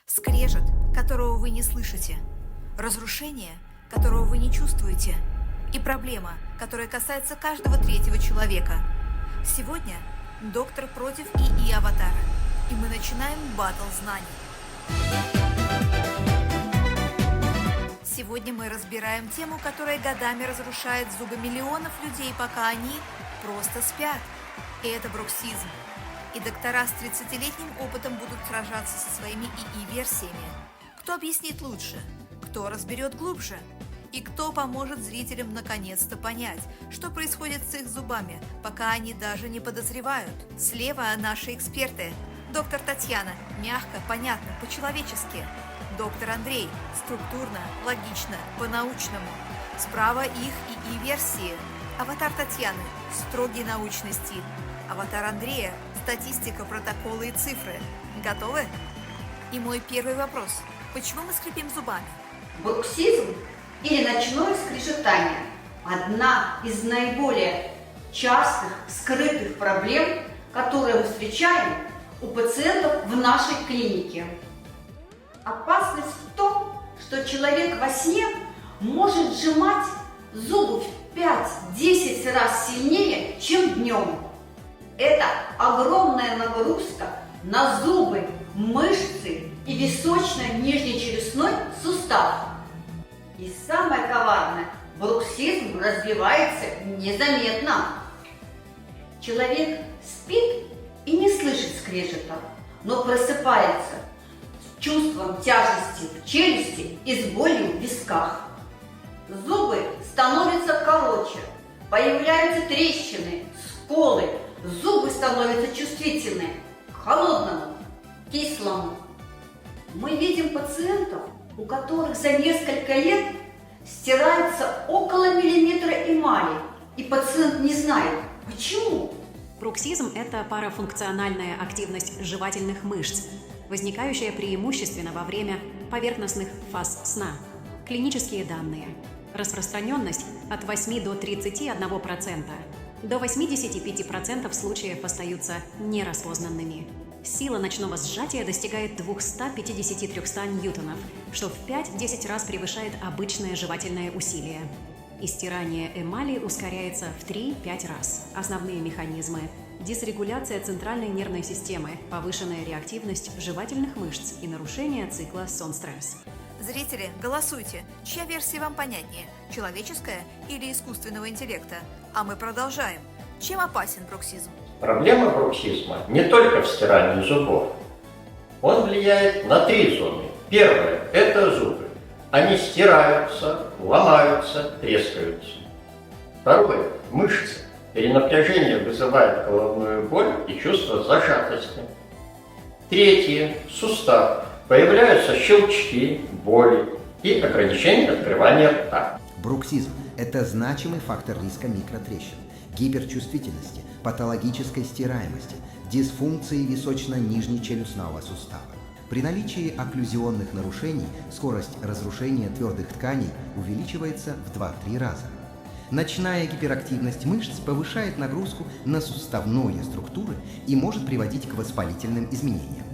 Скрежет, которого вы не слышите. Разрушение, которого вы не чувствуете. И проблема, которая касается каждого третьего человека. Сегодня доктор против ИИ Аватара. И мы начинаем баттл знаний. Сегодня мы разбираем тему, которая годами разрушает зубы миллионов людей, пока они просто спят. И это бруксизм. И доктора с 30-летним опытом будут сражаться со своими ИИ-версиями. Кто объяснит лучше? Кто разберет глубже? И кто поможет зрителям наконец-то понять, что происходит с их зубами, пока они даже не подозревают? Слева наши эксперты. Доктор Татьяна. Мягко, понятно, по-человечески. Доктор Андрей. Структурно, логично, по-научному. Справа их ИИ-версии. Аватар Татьяны. Строгий научный стиль. Аватар Андрея. Статистика, протоколы и цифры. Готовы? И мой первый вопрос. Почему мы скрипим зубами? Бруксизм или ночное скрежетание – одна из наиболее частых скрытых проблем, которые мы встречаем у пациентов в нашей клинике. Опасность в том, что человек во сне может сжимать зубы в 5-10 раз сильнее, чем днем. Это огромная нагрузка на зубы, мышцы и височно-нижнечелюстной сустав. И самое коварное, бруксизм развивается незаметно. Человек спит и не слышит скрежета, но просыпается с чувством тяжести в челюсти и с болью в висках. Зубы становятся короче, появляются трещины, сколы, зубы становятся чувствительны к холодному, кислому. Мы видим пациентов, у которых за несколько лет стирается около миллиметра эмали, и пациент не знает, почему. Бруксизм – это парафункциональная активность жевательных мышц, возникающая преимущественно во время поверхностных фаз сна. Клинические данные. Распространенность от 8 до 31%. До 85% случаев остаются нераспознанными. Сила ночного сжатия достигает 250-300 ньютонов, что в 5-10 раз превышает обычное жевательное усилие. И стирание эмали ускоряется в 3-5 раз. Основные механизмы – дисрегуляция центральной нервной системы, повышенная реактивность жевательных мышц и нарушение цикла сон-стресс. Зрители, голосуйте. Чья версия вам понятнее? Человеческая или искусственного интеллекта? А мы продолжаем. Чем опасен бруксизм? Проблема бруксизма не только в стирании зубов. Он влияет на 3 зоны. Первое – это зубы. Они стираются, ломаются, трескаются. Второе – мышцы. Перенапряжение вызывает головную боль и чувство зажатости. Третье – сустав. Появляются щелчки, боли и ограничение открывания рта. Бруксизм – это значимый фактор риска микротрещин, гиперчувствительности, патологической стираемости, дисфункции височно-нижнечелюстного сустава. При наличии окклюзионных нарушений скорость разрушения твердых тканей увеличивается в 2-3 раза. Ночная гиперактивность мышц повышает нагрузку на суставные структуры и может приводить к воспалительным изменениям.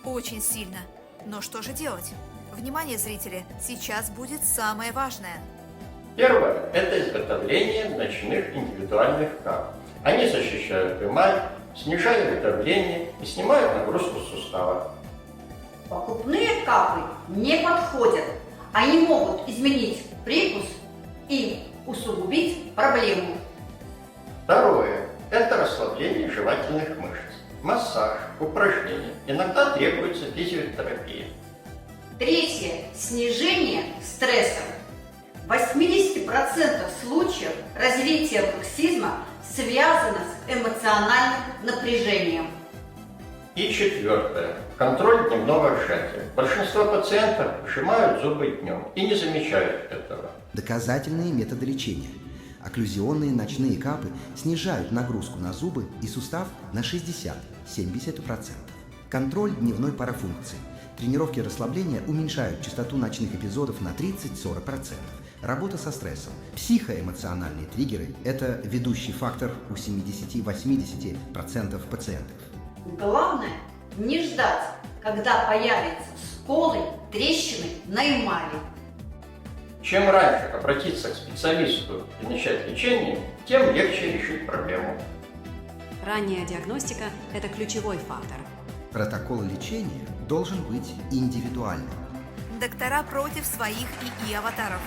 Очень сильно. Но что же делать? Внимание, зрители, сейчас будет самое важное. Первое – это изготовление ночных индивидуальных кап. Они защищают эмаль, снижают давление и снимают нагрузку с сустава. Покупные капы не подходят. Они могут изменить прикус и усугубить проблему. Второе – это расслабление жевательных мышц. Массаж, упражнения. Иногда требуется физиотерапия. Третье – снижение стресса. В 80% случаев развитие бруксизма связано с эмоциональным напряжением. И четвертое – контроль дневного сжатия. Большинство пациентов сжимают зубы днем и не замечают этого. Доказательные методы лечения. Окклюзионные ночные капы снижают нагрузку на зубы и сустав на 60-70%. Контроль дневной парафункции. Тренировки расслабления уменьшают частоту ночных эпизодов на 30-40%. Работа со стрессом. Психоэмоциональные триггеры – это ведущий фактор у 70-80% пациентов. Главное не ждать, когда появятся сколы, трещины на эмали. Чем раньше обратиться к специалисту и начать лечение, тем легче решить проблему. Ранняя диагностика – это ключевой фактор. Протокол лечения должен быть индивидуальным. Доктора против своих ИИ-аватаров.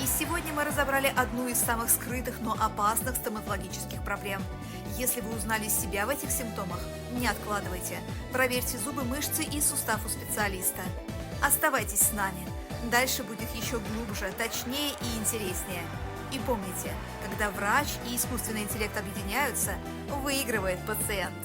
И сегодня мы разобрали одну из самых скрытых, но опасных стоматологических проблем. Если вы узнали себя в этих симптомах, не откладывайте. Проверьте зубы, мышцы и сустав у специалиста. Оставайтесь с нами. Дальше будет еще глубже, точнее и интереснее. И помните, когда врач и искусственный интеллект объединяются, выигрывает пациент.